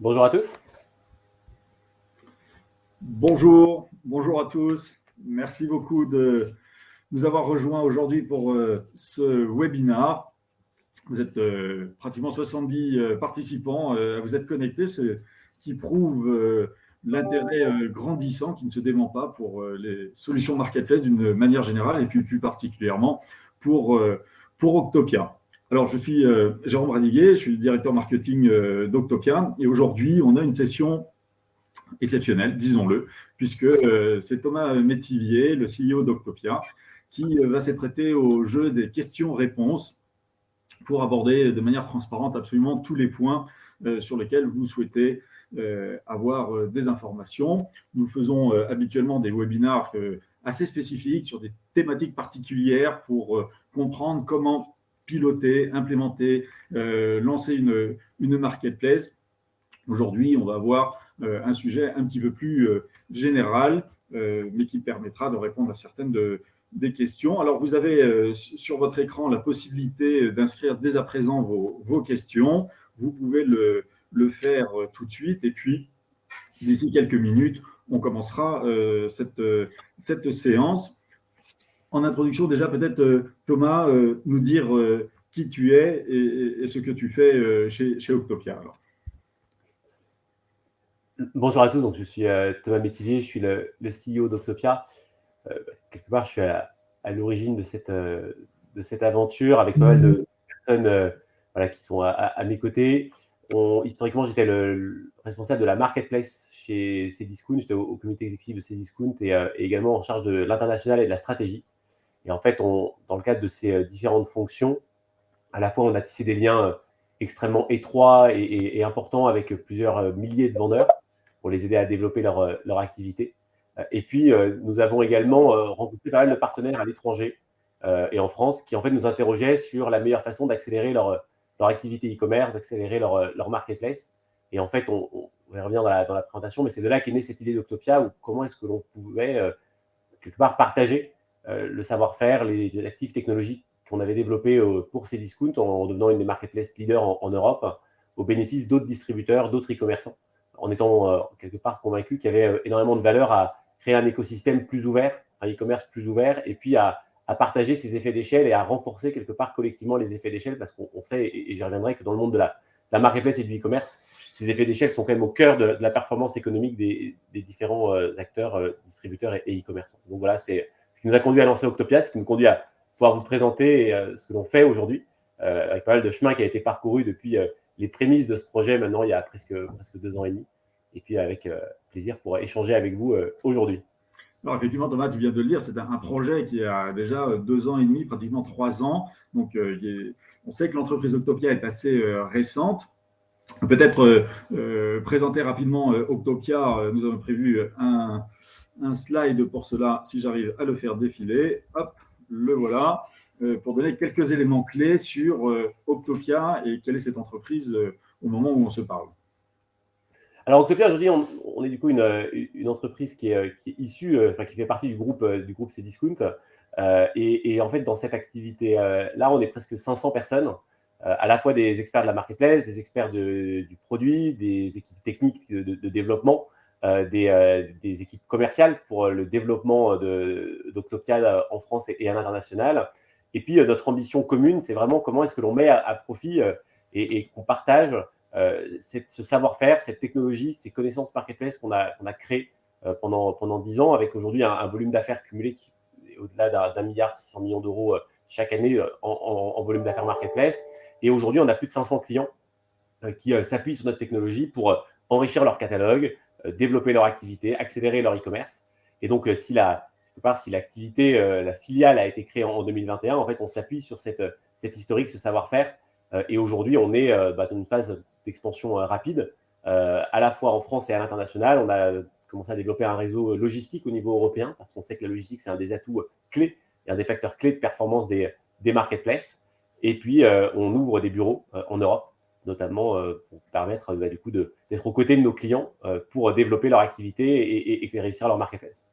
Bonjour à tous. Bonjour à tous. Merci beaucoup de nous avoir rejoints aujourd'hui pour ce webinar. Vous êtes pratiquement 70 participants à vous être connectés, ce qui prouve l'intérêt grandissant qui ne se dément pas pour les solutions marketplace d'une manière générale et puis plus particulièrement pour, euh, pour Octopia. Alors, je suis Jérôme Radiguet, je suis le directeur marketing d'Octopia et aujourd'hui, on a une session exceptionnel, disons-le, puisque c'est Thomas Métivier, le CEO d'Octopia, qui va s'apprêter au jeu des questions-réponses pour aborder de manière transparente absolument tous les points sur lesquels vous souhaitez avoir des informations. Nous faisons habituellement des webinars assez spécifiques sur des thématiques particulières pour comprendre comment piloter, implémenter, lancer une marketplace. Aujourd'hui, on va voir un sujet un petit peu plus général, mais qui permettra de répondre à certaines des questions. Alors, vous avez sur votre écran la possibilité d'inscrire dès à présent vos questions. Vous pouvez le faire tout de suite. Et puis, d'ici quelques minutes, on commencera cette séance. En introduction, déjà, peut-être, Thomas, nous dire qui tu es et ce que tu fais chez Octopia. Alors. Bonjour à tous. Donc, je suis Thomas Métivier, je suis le CEO d'Octopia. Quelque part, je suis à l'origine de cette aventure avec pas mal de personnes voilà, qui sont à mes côtés. Historiquement, j'étais le responsable de la marketplace chez Cdiscount. J'étais au comité exécutif de Cdiscount et également en charge de l'international et de la stratégie. Et en fait, dans le cadre de ces différentes fonctions, à la fois, on a tissé des liens extrêmement étroits et importants avec plusieurs milliers de vendeurs pour les aider à développer leur activité. Et puis, nous avons également rencontré pas mal de partenaires à l'étranger et en France qui, en fait, nous interrogeaient sur la meilleure façon d'accélérer leur activité e-commerce, d'accélérer leur marketplace. Et en fait, on va y revenir dans la présentation, mais c'est de là qu'est née cette idée d'Octopia, où comment est-ce que l'on pouvait, quelque part, partager le savoir-faire, les actifs technologiques qu'on avait développés pour Cdiscount en devenant une des marketplaces leaders en Europe, au bénéfice d'autres distributeurs, d'autres e-commerçants, en étant quelque part convaincu qu'il y avait énormément de valeur à créer un écosystème plus ouvert, un e-commerce plus ouvert, et puis à partager ces effets d'échelle et à renforcer quelque part collectivement les effets d'échelle, parce qu'on sait, et j'y reviendrai, que dans le monde de la marketplace et du e-commerce, ces effets d'échelle sont quand même au cœur de la performance économique des différents acteurs, distributeurs et e-commerçants. Donc voilà, c'est ce qui nous a conduit à lancer Octopia, ce qui nous conduit à pouvoir vous présenter ce que l'on fait aujourd'hui, avec pas mal de chemin qui a été parcouru depuis les prémices de ce projet, maintenant il y a presque 2 ans et demi, et puis avec plaisir pour échanger avec vous aujourd'hui. Alors effectivement, Thomas, tu viens de le dire, c'est un projet qui a déjà 2 ans et demi, pratiquement 3 ans. Donc, on sait que l'entreprise Octopia est assez récente. Peut-être présenter rapidement Octopia. Nous avons prévu un slide pour cela, si j'arrive à le faire défiler. Hop, le voilà, pour donner quelques éléments clés sur Octopia et quelle est cette entreprise au moment où on se parle. Alors Octopia, aujourd'hui, on est du coup une entreprise qui est issue, qui fait partie du groupe Cdiscount. Et en fait, dans cette activité-là, on est presque 500 personnes, à la fois des experts de la marketplace, des experts du produit, des équipes techniques de développement, des équipes commerciales pour le développement d'Octopia en France et à l'international. Et puis, notre ambition commune, c'est vraiment comment est-ce que l'on met à profit et qu'on partage ce savoir-faire, cette technologie, ces connaissances marketplace qu'on a créées pendant 10 ans, avec aujourd'hui un volume d'affaires cumulé qui est au-delà d'1,6 milliard d'euros chaque année en volume d'affaires marketplace. Et aujourd'hui, on a plus de 500 clients qui s'appuient sur notre technologie pour enrichir leur catalogue, développer leur activité, accélérer leur e-commerce. Et donc, si l'activité, la filiale a été créée en 2021, en fait, on s'appuie sur cet historique, ce savoir-faire. Et aujourd'hui, on est dans une phase d'expansion rapide, à la fois en France et à l'international. On a commencé à développer un réseau logistique au niveau européen, parce qu'on sait que la logistique, c'est un des atouts clés et un des facteurs clés de performance des marketplaces. Et puis, on ouvre des bureaux en Europe, notamment pour permettre du coup d'être aux côtés de nos clients pour développer leur activité et réussir leur marketplace.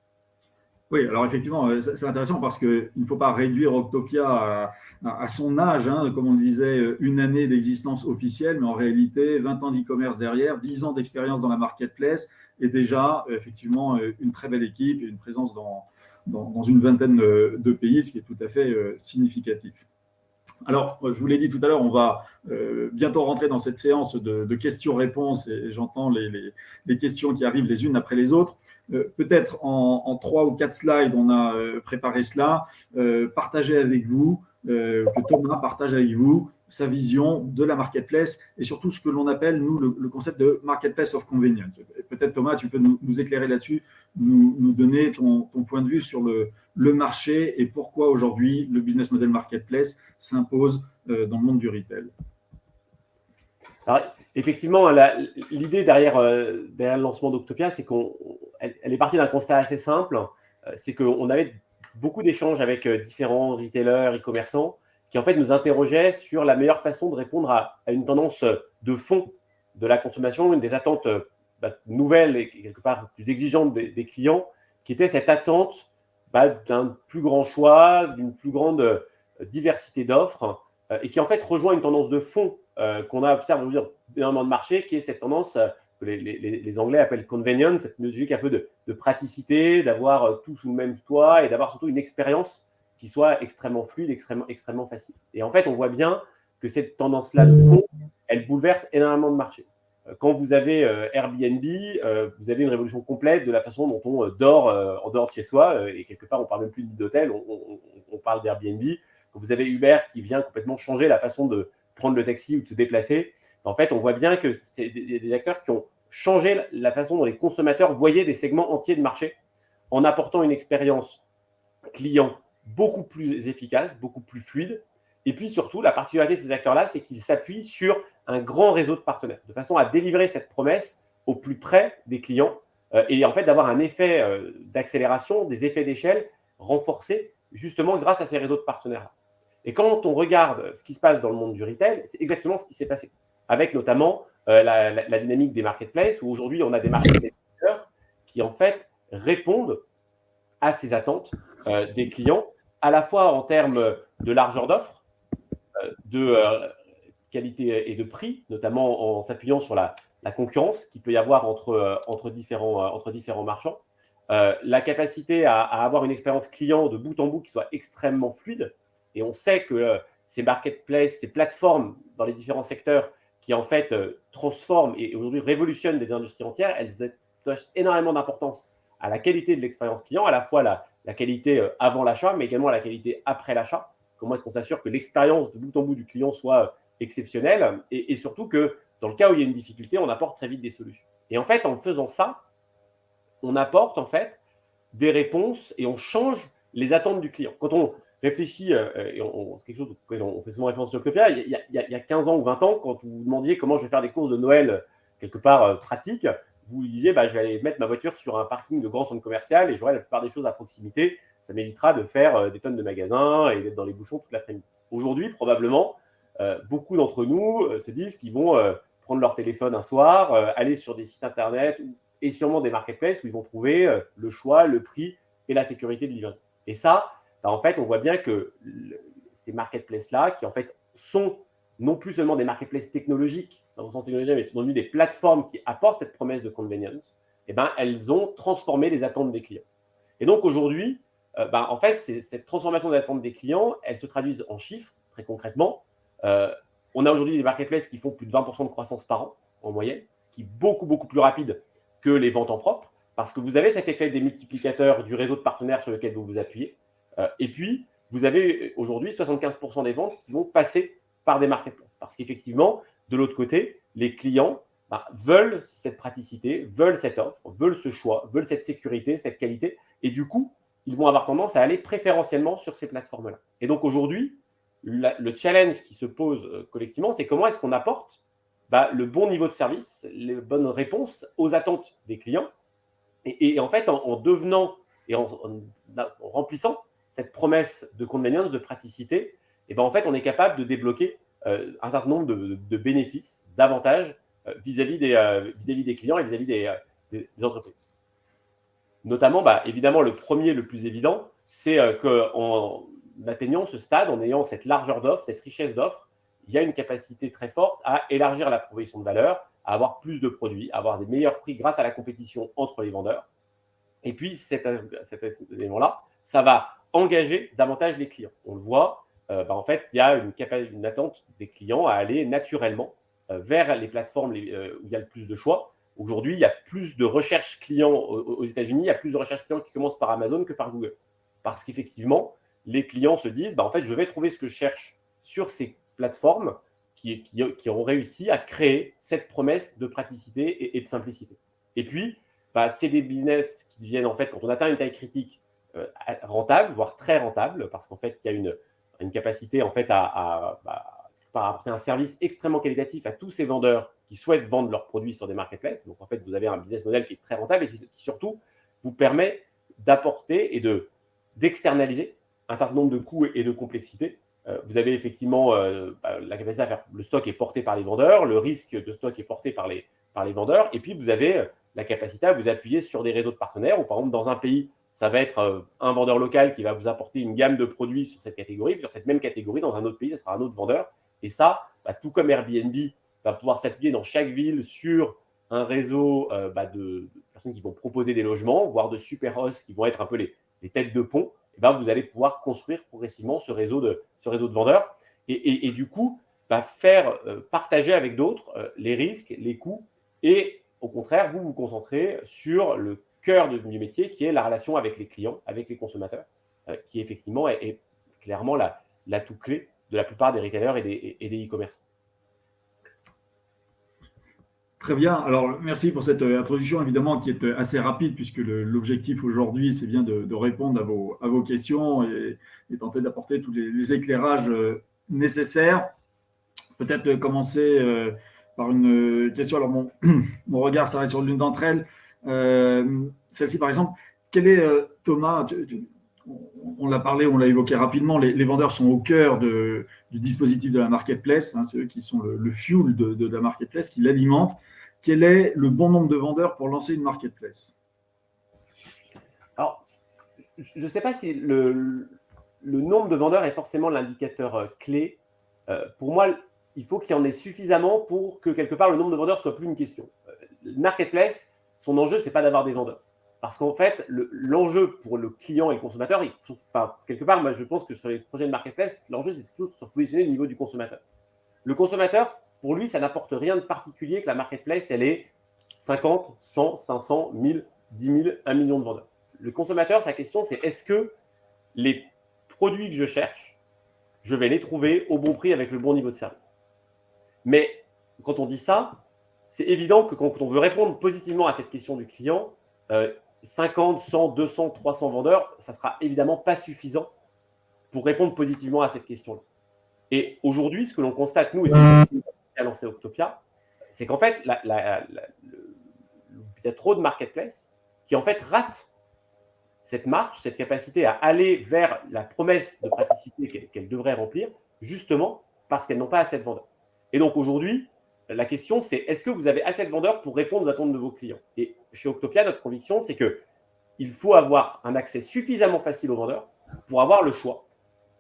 Oui, alors effectivement, c'est intéressant parce qu'il ne faut pas réduire Octopia à son âge, hein, comme on le disait, une année d'existence officielle, mais en réalité, 20 ans d'e-commerce derrière, 10 ans d'expérience dans la marketplace et déjà, effectivement, une très belle équipe et une présence dans une vingtaine de pays, ce qui est tout à fait significatif. Alors, je vous l'ai dit tout à l'heure, on va bientôt rentrer dans cette séance de questions-réponses et j'entends les questions qui arrivent les unes après les autres. Peut-être en 3 ou 4 slides, on a préparé cela. Partagez avec vous, que Thomas partage avec vous sa vision de la marketplace et surtout ce que l'on appelle, nous, le concept de marketplace of convenience. Peut-être, Thomas, tu peux nous éclairer là-dessus, nous donner ton point de vue sur le marché et pourquoi aujourd'hui le business model marketplace s'impose dans le monde du retail. Alors, effectivement, l'idée derrière le lancement d'Octopia, c'est elle est partie d'un constat assez simple, c'est qu'on avait beaucoup d'échanges avec différents retailers, e-commerçants, qui en fait nous interrogeaient sur la meilleure façon de répondre à une tendance de fond de la consommation, une des attentes nouvelles et quelque part plus exigeantes des clients, qui était cette attente d'un plus grand choix, d'une plus grande diversité d'offres, et qui en fait rejoint une tendance de fond qu'on a observé énormément de marché, qui est cette tendance que les Anglais appellent convenience, cette logique un peu de praticité, d'avoir tout sous le même toit et d'avoir surtout une expérience qui soit extrêmement fluide, extrêmement facile. Et en fait, on voit bien que cette tendance-là de fond, elle bouleverse énormément de marchés. Quand vous avez Airbnb, vous avez une révolution complète de la façon dont on dort en dehors de chez soi, et quelque part, on ne parle même plus d'hôtel, on parle d'Airbnb. Quand vous avez Uber qui vient complètement changer la façon de prendre le taxi ou de se déplacer, en fait, on voit bien que c'est des acteurs qui ont changé la façon dont les consommateurs voyaient des segments entiers de marché en apportant une expérience client beaucoup plus efficace, beaucoup plus fluide. Et puis surtout, la particularité de ces acteurs-là, c'est qu'ils s'appuient sur un grand réseau de partenaires, de façon à délivrer cette promesse au plus près des clients et en fait d'avoir un effet d'accélération, des effets d'échelle renforcés justement grâce à ces réseaux de partenaires-là. Et quand on regarde ce qui se passe dans le monde du retail, c'est exactement ce qui s'est passé, avec notamment la dynamique des marketplaces, où aujourd'hui on a des marketplaces qui en fait répondent à ces attentes des clients, à la fois en termes de largeur d'offres, de qualité et de prix, notamment en s'appuyant sur la concurrence qu'il peut y avoir entre différents marchands, la capacité à avoir une expérience client de bout en bout qui soit extrêmement fluide. Et on sait que ces marketplaces, ces plateformes dans les différents secteurs qui en fait transforment et aujourd'hui révolutionnent des industries entières, elles attachent énormément d'importance à la qualité de l'expérience client, à la fois la qualité avant l'achat, mais également à la qualité après l'achat. Comment est-ce qu'on s'assure que l'expérience de bout en bout du client soit exceptionnelle et surtout que dans le cas où il y a une difficulté, on apporte très vite des solutions. Et en fait, en faisant ça, on apporte en fait des réponses et on change les attentes du client. Quand on réfléchit, et c'est quelque chose auquel on fait souvent référence sur Octopia, il y a 15 ans ou 20 ans, quand vous vous demandiez comment je vais faire des courses de Noël quelque part pratiques, vous disiez je vais aller mettre ma voiture sur un parking de grand centre commercial et j'aurai la plupart des choses à proximité. Ça m'évitera de faire des tonnes de magasins et d'être dans les bouchons toute l'après-midi. Aujourd'hui, probablement, beaucoup d'entre nous se disent qu'ils vont prendre leur téléphone un soir, aller sur des sites internet et sûrement des marketplaces où ils vont trouver le choix, le prix et la sécurité de livraison. Et ça, en fait, on voit bien que ces marketplaces-là, qui en fait sont non plus seulement des marketplaces technologiques, dans le sens technologique, mais sont devenues des plateformes qui apportent cette promesse de convenience, eh ben, elles ont transformé les attentes des clients. Et donc aujourd'hui, en fait, cette transformation des attentes des clients, elle se traduit en chiffres, très concrètement. On a aujourd'hui des marketplaces qui font plus de 20% de croissance par an, en moyenne, ce qui est beaucoup, beaucoup plus rapide que les ventes en propre, parce que vous avez cet effet des multiplicateurs du réseau de partenaires sur lequel vous vous appuyez. Et puis, vous avez aujourd'hui 75% des ventes qui vont passer par des marketplaces. Parce qu'effectivement, de l'autre côté, les clients veulent cette praticité, veulent cette offre, veulent ce choix, veulent cette sécurité, cette qualité. Et du coup, ils vont avoir tendance à aller préférentiellement sur ces plateformes-là. Et donc aujourd'hui, le challenge qui se pose collectivement, c'est comment est-ce qu'on apporte le bon niveau de service, les bonnes réponses aux attentes des clients. Et en fait, en devenant et en remplissant cette promesse de convenience, de praticité, en fait, on est capable de débloquer un certain nombre de bénéfices, d'avantages vis-à-vis des clients et vis-à-vis des entreprises. Notamment, évidemment, le premier, le plus évident, c'est qu'en atteignant ce stade, en ayant cette largeur d'offres, cette richesse d'offres, il y a une capacité très forte à élargir la proposition de valeur, à avoir plus de produits, à avoir des meilleurs prix grâce à la compétition entre les vendeurs. Et puis, cet élément-là, ça va engager davantage les clients. On le voit, en fait, il y a une attente des clients à aller naturellement vers les plateformes où il y a le plus de choix. Aujourd'hui, il y a plus de recherches clients aux États-Unis, il y a plus de recherches clients qui commencent par Amazon que par Google. Parce qu'effectivement, les clients se disent, en fait, je vais trouver ce que je cherche sur ces plateformes qui ont réussi à créer cette promesse de praticité et de simplicité. Et puis, c'est des business qui deviennent, en fait, quand on atteint une taille critique, rentable, voire très rentable, parce qu'en fait, il y a une capacité en fait, à apporter un service extrêmement qualitatif à tous ces vendeurs qui souhaitent vendre leurs produits sur des marketplaces. Donc, en fait, vous avez un business model qui est très rentable et qui surtout vous permet d'apporter et d'externaliser un certain nombre de coûts et de complexités. Vous avez effectivement la capacité à faire, le stock est porté par les vendeurs, le risque de stock est porté par les vendeurs, et puis vous avez la capacité à vous appuyer sur des réseaux de partenaires, ou par exemple dans un pays, ça va être un vendeur local qui va vous apporter une gamme de produits sur cette catégorie, puis sur cette même catégorie, dans un autre pays, ça sera un autre vendeur. Et ça, tout comme Airbnb va pouvoir s'appuyer dans chaque ville sur un réseau de personnes qui vont proposer des logements, voire de super hosts qui vont être un peu les têtes de pont, vous allez pouvoir construire progressivement ce réseau de vendeurs et du coup, faire partager avec d'autres les risques, les coûts et au contraire, vous concentrez sur le cœur du métier qui est la relation avec les clients, avec les consommateurs, qui effectivement est clairement l'atout clé de la plupart des retailers et des e-commerce. Très bien. Alors, merci pour cette introduction, évidemment, qui est assez rapide, puisque l'objectif aujourd'hui, c'est bien de répondre à vos questions et tenter d'apporter tous les éclairages nécessaires. Peut-être commencer par une question. Alors, mon regard s'arrête sur l'une d'entre elles. Celle-ci, par exemple, quel est, Thomas, on l'a parlé, on l'a évoqué rapidement, les vendeurs sont au cœur du dispositif de la marketplace, c'est eux qui sont le fuel de la marketplace, qui l'alimentent. Quel est le bon nombre de vendeurs pour lancer une marketplace? Alors, je ne sais pas si le nombre de vendeurs est forcément l'indicateur clé. Pour moi, il faut qu'il y en ait suffisamment pour que quelque part le nombre de vendeurs soit plus une question. Marketplace, son enjeu, ce n'est pas d'avoir des vendeurs. Parce qu'en fait, l'enjeu pour le client et le consommateur, quelque part, moi je pense que sur les projets de marketplace, l'enjeu c'est toujours de se positionner au niveau du consommateur. Le consommateur, pour lui, ça n'apporte rien de particulier que la marketplace, elle ait 50, 100, 500, 1000, 10 000, 1 million de vendeurs. Le consommateur, sa question, c'est est-ce que les produits que je cherche, je vais les trouver au bon prix avec le bon niveau de service? Mais quand on dit ça, c'est évident que quand on veut répondre positivement à cette question du client, 50, 100, 200, 300 vendeurs, ça ne sera évidemment pas suffisant pour répondre positivement à cette question-là. Et aujourd'hui, ce que l'on constate, nous, et c'est ce qui a lancé Octopia, c'est qu'en fait, il y a trop de marketplaces qui en fait ratent cette marche, cette capacité à aller vers la promesse de praticité qu'elles devraient remplir, justement parce qu'elles n'ont pas assez de vendeurs. Et donc aujourd'hui, la question, c'est est-ce que vous avez assez de vendeurs pour répondre aux attentes de vos clients? Et chez Octopia, notre conviction, c'est qu'il faut avoir un accès suffisamment facile aux vendeurs pour avoir le choix,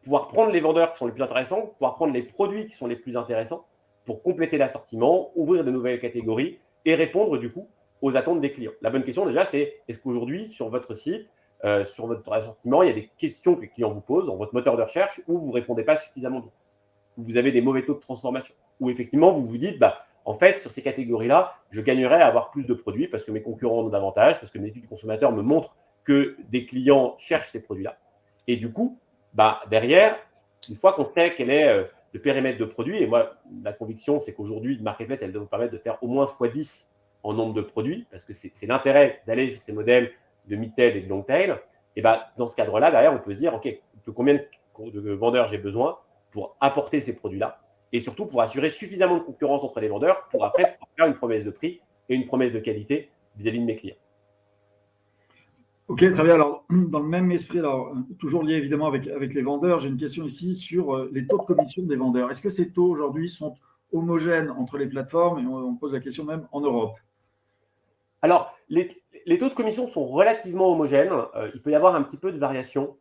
pouvoir prendre les vendeurs qui sont les plus intéressants, pouvoir prendre les produits qui sont les plus intéressants pour compléter l'assortiment, ouvrir de nouvelles catégories et répondre du coup aux attentes des clients. La bonne question déjà, c'est est-ce qu'aujourd'hui, sur votre site, sur votre assortiment, il y a des questions que les clients vous posent dans votre moteur de recherche où vous ne répondez pas suffisamment bien, où vous avez des mauvais taux de transformation, où effectivement vous vous dites, en fait, sur ces catégories-là, je gagnerais à avoir plus de produits parce que mes concurrents en ont davantage, parce que mes études consommateurs me montrent que des clients cherchent ces produits-là. Et du coup, derrière, une fois qu'on sait quel est le périmètre de produits, et moi, la conviction, c'est qu'aujourd'hui, une marketplace, elle doit vous permettre de faire au moins x10 en nombre de produits, parce que c'est l'intérêt d'aller sur ces modèles de mid-tail et de long-tail. Et dans ce cadre-là, derrière, on peut se dire, OK, de combien de vendeurs j'ai besoin pour apporter ces produits-là, et surtout pour assurer suffisamment de concurrence entre les vendeurs pour après faire une promesse de prix et une promesse de qualité vis-à-vis de mes clients. Ok, très bien. Alors, dans le même esprit, toujours lié évidemment avec les vendeurs, j'ai une question ici sur les taux de commission des vendeurs. Est-ce que ces taux aujourd'hui sont homogènes entre les plateformes? Et on pose la question même en Europe. Alors, les taux de commission sont relativement homogènes. Il peut y avoir un petit peu de variation.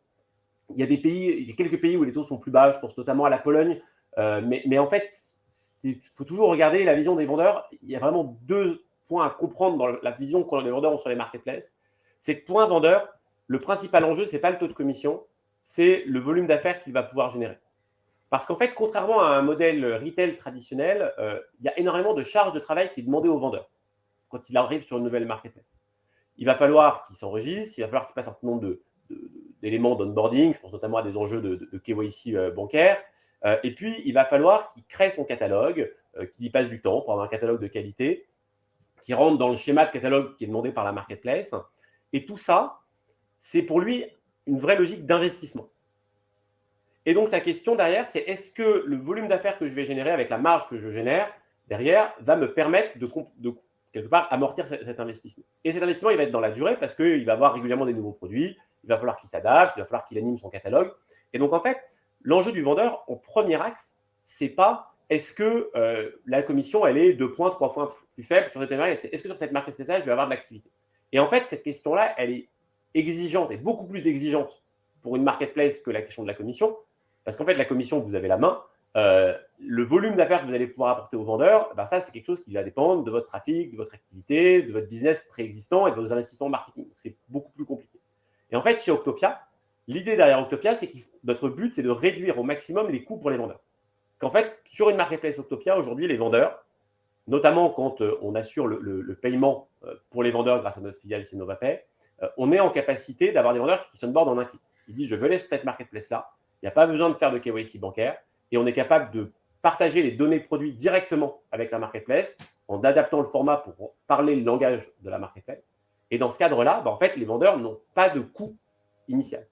Il y a quelques pays où les taux sont plus bas, je pense notamment à la Pologne. Mais en fait, il faut toujours regarder la vision des vendeurs. Il y a vraiment deux points à comprendre dans la vision que les vendeurs ont sur les marketplaces. C'est que pour un vendeur, le principal enjeu, ce n'est pas le taux de commission, c'est le volume d'affaires qu'il va pouvoir générer. Parce qu'en fait, contrairement à un modèle retail traditionnel, il y a énormément de charges de travail qui est demandé au vendeur quand il arrive sur une nouvelle marketplace. Il va falloir qu'il s'enregistre, il va falloir qu'il passe un certain nombre d'éléments d'onboarding, je pense notamment à des enjeux de KYC bancaire. Et puis, il va falloir qu'il crée son catalogue, qu'il y passe du temps pour avoir un catalogue de qualité, qu'il rentre dans le schéma de catalogue qui est demandé par la marketplace. Et tout ça, c'est pour lui une vraie logique d'investissement. Et donc, sa question derrière, c'est est-ce que le volume d'affaires que je vais générer avec la marge que je génère derrière va me permettre de quelque part amortir cet investissement. Et cet investissement, il va être dans la durée parce qu'il va avoir régulièrement des nouveaux produits, il va falloir qu'il s'adapte, il va falloir qu'il anime son catalogue. Et donc, en fait, l'enjeu du vendeur en premier axe, c'est pas est-ce que la commission, elle est 2 points, 3 points plus faible sur cette marque, c'est est-ce que sur cette marque spéciale, je vais avoir de l'activité. Et en fait, cette question-là, elle est exigeante et beaucoup plus exigeante pour une marketplace que la question de la commission. Parce qu'en fait, la commission, vous avez la main. Le volume d'affaires que vous allez pouvoir apporter aux vendeurs, ben ça, c'est quelque chose qui va dépendre de votre trafic, de votre activité, de votre business préexistant et de vos investissements marketing. C'est beaucoup plus compliqué. Et en fait, chez Octopia, l'idée derrière Octopia, c'est que notre but, c'est de réduire au maximum les coûts pour les vendeurs. Qu'en fait, sur une marketplace Octopia, aujourd'hui, les vendeurs, notamment quand on assure le paiement pour les vendeurs grâce à notre filiale Sinovapay, on est en capacité d'avoir des vendeurs qui s'onboardent en un clic. Ils disent, je veux laisser cette marketplace-là. Il n'y a pas besoin de faire de KYC bancaire et on est capable de partager les données produits directement avec la marketplace en adaptant le format pour parler le langage de la marketplace. Et dans ce cadre-là, en fait, les vendeurs n'ont pas de coût initial.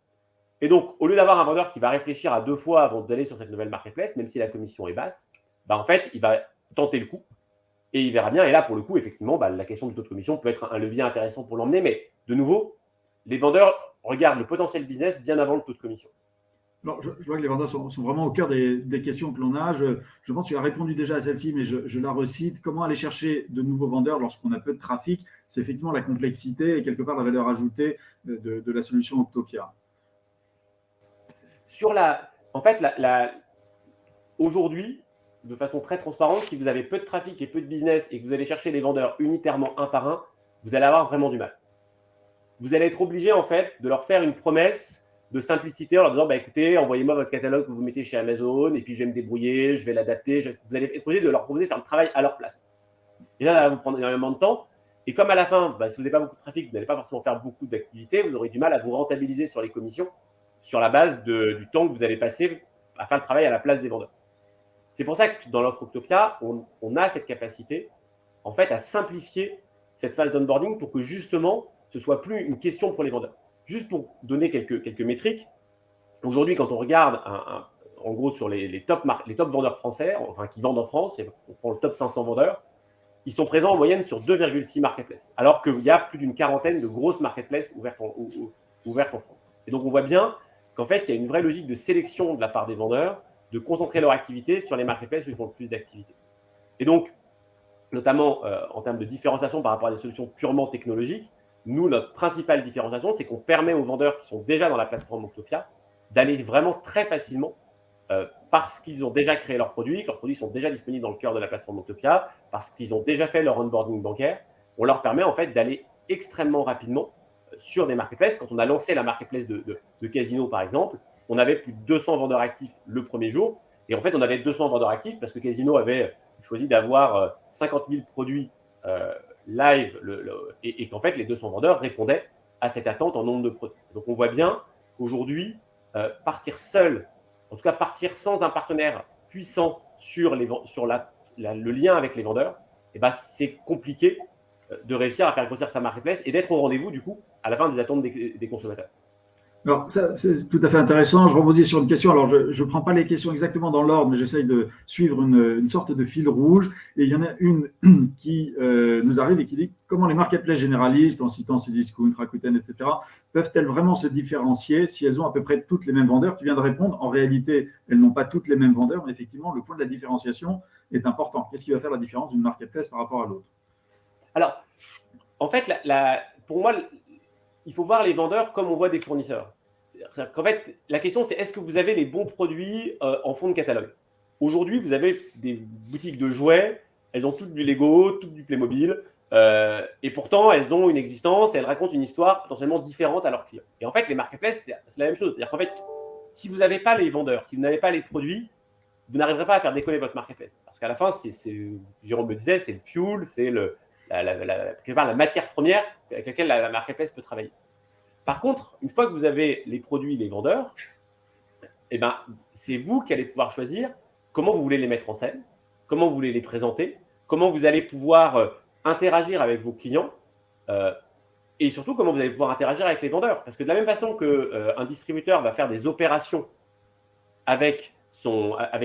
Et donc, au lieu d'avoir un vendeur qui va réfléchir à 2 fois avant d'aller sur cette nouvelle marketplace, même si la commission est basse, en fait, il va tenter le coup et il verra bien. Et là, pour le coup, effectivement, la question du taux de commission peut être un levier intéressant pour l'emmener. Mais de nouveau, les vendeurs regardent le potentiel business bien avant le taux de commission. Alors, je vois que les vendeurs sont vraiment au cœur des questions que l'on a. Je pense que tu as répondu déjà à celle-ci, mais je la recite. Comment aller chercher de nouveaux vendeurs lorsqu'on a peu de trafic? C'est effectivement la complexité et quelque part la valeur ajoutée de la solution Octopia. Aujourd'hui, de façon très transparente, si vous avez peu de trafic et peu de business et que vous allez chercher les vendeurs unitairement un par un, vous allez avoir vraiment du mal. Vous allez être obligé en fait de leur faire une promesse de simplicité en leur disant écoutez, envoyez-moi votre catalogue que vous mettez chez Amazon et puis je vais me débrouiller, je vais l'adapter. Vous allez être obligé de leur proposer de faire le travail à leur place. Et là, ça va vous prendre énormément de temps. Et comme à la fin, si vous n'avez pas beaucoup de trafic, vous n'allez pas forcément faire beaucoup d'activités, vous aurez du mal à vous rentabiliser sur les commissions sur la base du temps que vous allez passer à faire le travail à la place des vendeurs. C'est pour ça que dans l'offre Octopia, on a cette capacité en fait à simplifier cette phase d'onboarding pour que justement ce ne soit plus une question pour les vendeurs. Juste pour donner quelques métriques, aujourd'hui, quand on regarde en gros sur les top vendeurs français, enfin qui vendent en France, on prend le top 500 vendeurs, ils sont présents en moyenne sur 2,6 marketplaces, alors qu'il y a plus d'une quarantaine de grosses marketplaces ouvertes en France. Et donc, on voit bien qu'en fait, il y a une vraie logique de sélection de la part des vendeurs, de concentrer leur activité sur les marketplaces où ils font le plus d'activités. Et donc, notamment en termes de différenciation par rapport à des solutions purement technologiques, nous, notre principale différenciation, c'est qu'on permet aux vendeurs qui sont déjà dans la plateforme Octopia d'aller vraiment très facilement parce qu'ils ont déjà créé leurs produits, que leurs produits sont déjà disponibles dans le cœur de la plateforme Octopia, parce qu'ils ont déjà fait leur onboarding bancaire. On leur permet en fait d'aller extrêmement rapidement sur des marketplaces. Quand on a lancé la marketplace de Casino, par exemple, on avait plus de 200 vendeurs actifs le premier jour. Et en fait, on avait 200 vendeurs actifs parce que Casino avait choisi d'avoir 50 000 produits live et qu'en fait, les 200 vendeurs répondaient à cette attente en nombre de produits. Donc, on voit bien qu'aujourd'hui, partir seul, en tout cas partir sans un partenaire puissant sur le lien avec les vendeurs, c'est compliqué de réussir à faire grossir sa marketplace et d'être au rendez-vous, du coup, à la fin des attentes des consommateurs. Alors, ça, c'est tout à fait intéressant. Je rebondis sur une question. Alors, je ne prends pas les questions exactement dans l'ordre, mais j'essaye de suivre une sorte de fil rouge. Et il y en a une qui nous arrive et qui dit comment les marketplaces généralistes, en citant Cdiscount, Rakuten, etc., peuvent-elles vraiment se différencier si elles ont à peu près toutes les mêmes vendeurs? Tu viens de répondre. En réalité, elles n'ont pas toutes les mêmes vendeurs, mais effectivement, le point de la différenciation est important. Qu'est-ce qui va faire la différence d'une marketplace par rapport à l'autre? Alors, En fait, pour moi, il faut voir les vendeurs comme on voit des fournisseurs. En fait, la question, c'est est-ce que vous avez les bons produits en fond de catalogue? Aujourd'hui, vous avez des boutiques de jouets, elles ont toutes du Lego, toutes du Playmobil, et pourtant, elles ont une existence et elles racontent une histoire potentiellement différente à leurs clients. Et en fait, les marketplaces, c'est la même chose. C'est-à-dire qu'en fait, si vous n'avez pas les vendeurs, si vous n'avez pas les produits, vous n'arriverez pas à faire décoller votre marketplace. Parce qu'à la fin, Jérôme me disait, c'est le fuel, c'est la matière première avec laquelle la marketplace peut travailler. Par contre, une fois que vous avez les produits, les vendeurs, eh ben, c'est vous qui allez pouvoir choisir comment vous voulez les mettre en scène, comment vous voulez les présenter, comment vous allez pouvoir interagir avec vos clients et surtout comment vous allez pouvoir interagir avec les vendeurs. Parce que de la même façon qu'un distributeur va faire des opérations avec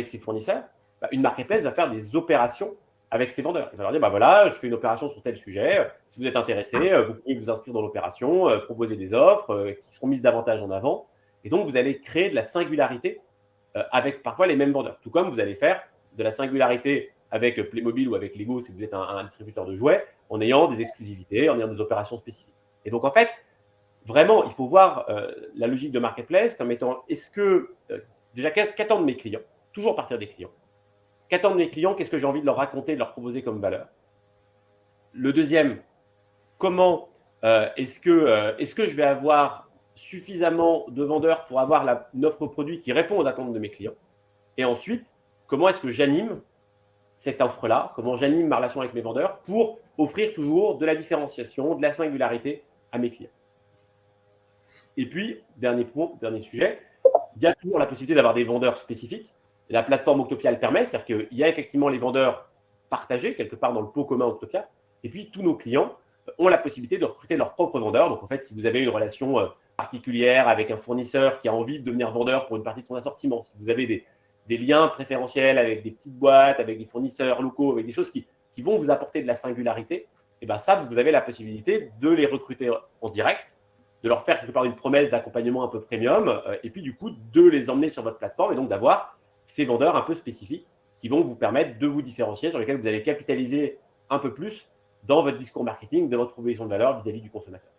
ses fournisseurs, une marketplace va faire des opérations avec ses vendeurs. Il va leur dire, voilà, je fais une opération sur tel sujet. Si vous êtes intéressé, vous pouvez vous inscrire dans l'opération, proposer des offres qui seront mises davantage en avant. Et donc, vous allez créer de la singularité avec parfois les mêmes vendeurs. Tout comme vous allez faire de la singularité avec Playmobil ou avec Lego si vous êtes un distributeur de jouets, en ayant des exclusivités, en ayant des opérations spécifiques. Et donc, en fait, vraiment, il faut voir la logique de marketplace comme étant, est-ce que, déjà, qu'attendent mes clients? Toujours partir des clients. Qu'attendent mes clients? Qu'est-ce que j'ai envie de leur raconter, de leur proposer comme valeur? Le deuxième, comment est-ce que je vais avoir suffisamment de vendeurs pour avoir une offre produit qui répond aux attentes de mes clients? Et ensuite, comment est-ce que j'anime cette offre-là? Comment j'anime ma relation avec mes vendeurs pour offrir toujours de la différenciation, de la singularité à mes clients? Et puis, dernier point, dernier sujet, il y a toujours la possibilité d'avoir des vendeurs spécifiques. La plateforme Octopia le permet, c'est-à-dire qu'il y a effectivement les vendeurs partagés quelque part dans le pot commun Octopia. Et puis, tous nos clients ont la possibilité de recruter leurs propres vendeurs. Donc, en fait, si vous avez une relation particulière avec un fournisseur qui a envie de devenir vendeur pour une partie de son assortiment, si vous avez des liens préférentiels avec des petites boîtes, avec des fournisseurs locaux, avec des choses qui vont vous apporter de la singularité, et bien ça, vous avez la possibilité de les recruter en direct, de leur faire quelque part une promesse d'accompagnement un peu premium, et puis du coup, de les emmener sur votre plateforme et donc d'avoir ces vendeurs un peu spécifiques qui vont vous permettre de vous différencier, sur lesquels vous allez capitaliser un peu plus dans votre discours marketing, de votre proposition de valeur vis-à-vis du consommateur.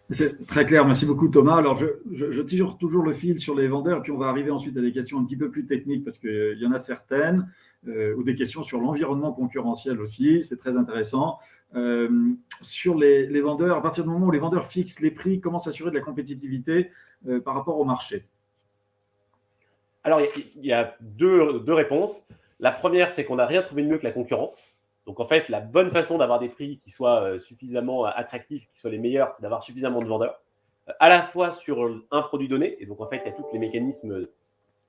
C'est très clair, merci beaucoup Thomas. Alors je tire toujours le fil sur les vendeurs, puis on va arriver ensuite à des questions un petit peu plus techniques parce qu'il y en a certaines, ou des questions sur l'environnement concurrentiel aussi, c'est très intéressant. Sur les vendeurs, à partir du moment où les vendeurs fixent les prix, comment s'assurer de la compétitivité par rapport au marché? Alors il y a deux réponses. La première, c'est qu'on n'a rien trouvé de mieux que la concurrence. Donc, en fait, la bonne façon d'avoir des prix qui soient suffisamment attractifs, qui soient les meilleurs, c'est d'avoir suffisamment de vendeurs, à la fois sur un produit donné. Et donc, en fait, il y a tous les mécanismes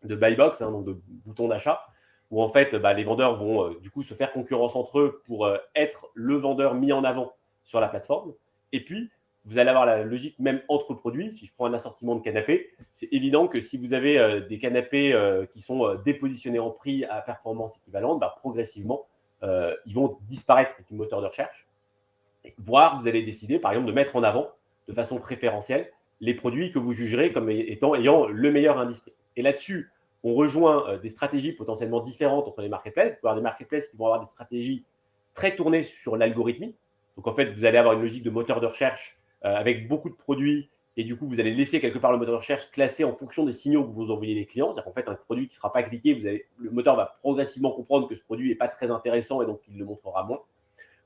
de buy box, donc de boutons d'achat, où en fait, les vendeurs vont du coup se faire concurrence entre eux pour être le vendeur mis en avant sur la plateforme. Et puis, vous allez avoir la logique même entre produits. Si je prends un assortiment de canapés, c'est évident que si vous avez des canapés qui sont dépositionnés en prix à performance équivalente, progressivement, ils vont disparaître du moteur de recherche, voire vous allez décider, par exemple, de mettre en avant de façon préférentielle les produits que vous jugerez comme ayant le meilleur indice prix. Et là-dessus, on rejoint des stratégies potentiellement différentes entre les marketplaces. Vous pouvez avoir des marketplaces qui vont avoir des stratégies très tournées sur l'algorithmie. Donc, en fait, vous allez avoir une logique de moteur de recherche avec beaucoup de produits et du coup, vous allez laisser quelque part le moteur de recherche classé en fonction des signaux que vous envoyez des clients. C'est-à-dire qu'en fait, un produit qui ne sera pas cliqué, le moteur va progressivement comprendre que ce produit n'est pas très intéressant et donc il le montrera moins.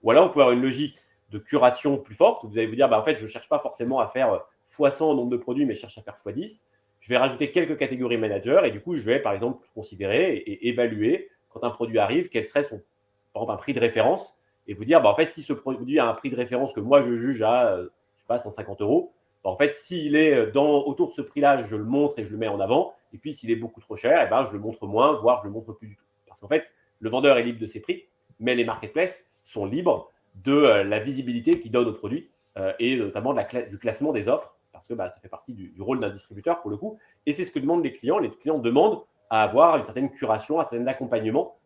Ou alors, vous pouvez avoir une logique de curation plus forte où vous allez vous dire, en fait, je ne cherche pas forcément à faire x100 en nombre de produits, mais je cherche à faire x10. Je vais rajouter quelques catégories managers et du coup, je vais, par exemple, considérer et évaluer quand un produit arrive, quel serait par exemple, un prix de référence et vous dire, en fait, si ce produit a un prix de référence que moi, je juge à, je sais pas, 150 €, en fait, s'il est autour de ce prix-là, je le montre et je le mets en avant. Et puis, s'il est beaucoup trop cher, je le montre moins, voire je le montre plus du tout. Parce qu'en fait, le vendeur est libre de ses prix, mais les marketplaces sont libres de la visibilité qu'ils donnent aux produits et notamment du classement des offres, parce que ça fait partie du rôle d'un distributeur pour le coup. Et c'est ce que demandent les clients. Les clients demandent à avoir une certaine curation, un certain accompagnement.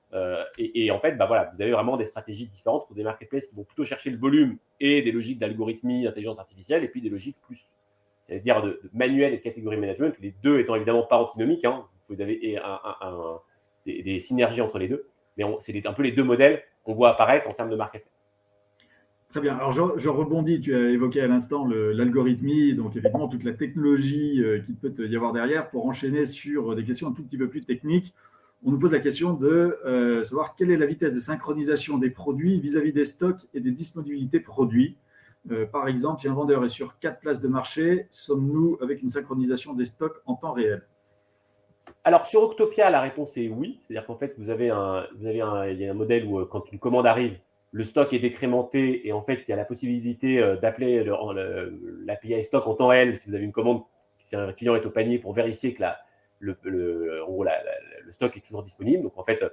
Et en fait, vous avez vraiment des stratégies différentes pour des marketplaces qui vont plutôt chercher le volume et des logiques d'algorithmie, d'intelligence artificielle, et puis des logiques plus, dire, de manuel et de catégorie management, les deux étant évidemment pas antinomiques. Vous avez des synergies entre les deux, mais c'est un peu les deux modèles qu'on voit apparaître en termes de marketplace. Très bien. Alors, je rebondis. Tu as évoqué à l'instant l'algorithmie, donc effectivement toute la technologie qui peut y avoir derrière pour enchaîner sur des questions un tout petit peu plus techniques. On nous pose la question de savoir quelle est la vitesse de synchronisation des produits vis-à-vis des stocks et des disponibilités produits. Par exemple, si un vendeur est sur 4 places de marché, sommes-nous avec une synchronisation des stocks en temps réel? Alors, sur Octopia, la réponse est oui. C'est-à-dire qu'en fait, il y a un modèle où quand une commande arrive, le stock est décrémenté et en fait, il y a la possibilité d'appeler l'API stock en temps réel si vous avez une commande, si un client est au panier pour vérifier que en gros, le stock est toujours disponible. Donc, en fait,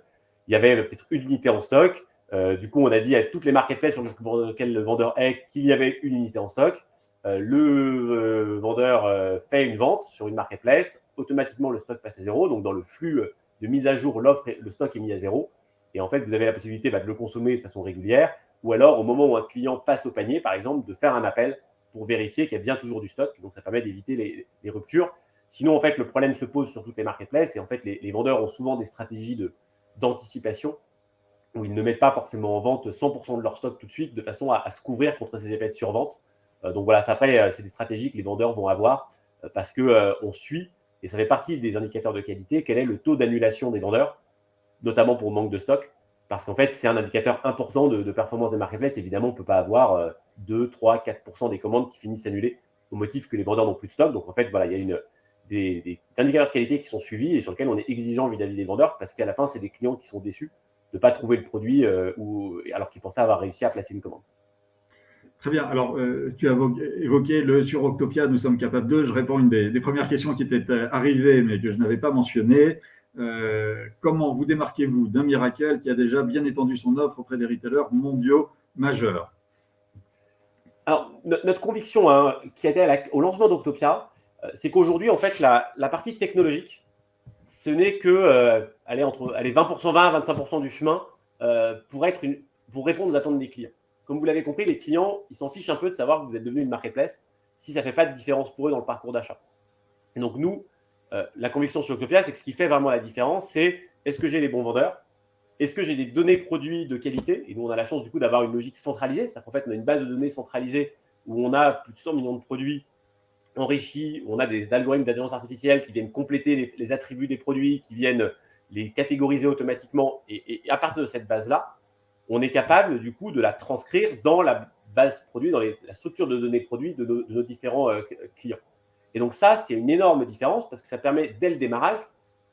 il y avait peut-être une unité en stock. Du coup, on a dit à toutes les marketplaces sur lesquelles le vendeur est qu'il y avait une unité en stock. Le vendeur fait une vente sur une marketplace, automatiquement le stock passe à zéro. Donc, dans le flux de mise à jour, le stock est mis à zéro. Et en fait, vous avez la possibilité de le consommer de façon régulière ou alors, au moment où un client passe au panier, par exemple, de faire un appel pour vérifier qu'il y a bien toujours du stock. Donc, ça permet d'éviter les ruptures. Sinon, en fait, le problème se pose sur toutes les marketplaces et en fait, les vendeurs ont souvent des stratégies d'anticipation où ils ne mettent pas forcément en vente 100% de leur stock tout de suite de façon à se couvrir contre ces effets de survente. Donc voilà, après, c'est des stratégies que les vendeurs vont avoir parce qu'on suit, et ça fait partie des indicateurs de qualité, quel est le taux d'annulation des vendeurs, notamment pour le manque de stock, parce qu'en fait, c'est un indicateur important de performance des marketplaces. Évidemment, on ne peut pas avoir 2, 3, 4% des commandes qui finissent annulées au motif que les vendeurs n'ont plus de stock. Donc en fait, voilà, il y a des indicateurs de qualité qui sont suivis et sur lesquels on est exigeant vis-à-vis des vendeurs, parce qu'à la fin, c'est des clients qui sont déçus de ne pas trouver le produit alors qu'ils pensaient avoir réussi à placer une commande. Très bien. Alors, tu as évoqué le sur Octopia, nous sommes capables de. Je réponds à une des premières questions qui étaient arrivées, mais que je n'avais pas mentionnées. Comment vous démarquez-vous d'un Miracle qui a déjà bien étendu son offre auprès des retailers mondiaux majeurs? Alors, notre conviction qui était au lancement d'Octopia, c'est qu'aujourd'hui, en fait, la partie technologique, ce n'est que allez, 20%, 20 à 25% du chemin pour répondre aux attentes des clients. Comme vous l'avez compris, les clients, ils s'en fichent un peu de savoir que vous êtes devenu une marketplace si ça ne fait pas de différence pour eux dans le parcours d'achat. Et donc, nous, la conviction sur Octopia, c'est que ce qui fait vraiment la différence, c'est est-ce que j'ai les bons vendeurs? Est-ce que j'ai des données produits de qualité? Et nous, on a la chance du coup d'avoir une logique centralisée. C'est-à-dire qu'en fait, on a une base de données centralisée où on a plus de 100 millions de produits enrichis, où on a des algorithmes d'intelligence artificielle qui viennent compléter les attributs des produits, qui viennent les catégoriser automatiquement. Et à partir de cette base-là, on est capable du coup de la transcrire dans la base produit, dans la structure de données produits de nos différents clients. Et donc ça, c'est une énorme différence parce que ça permet dès le démarrage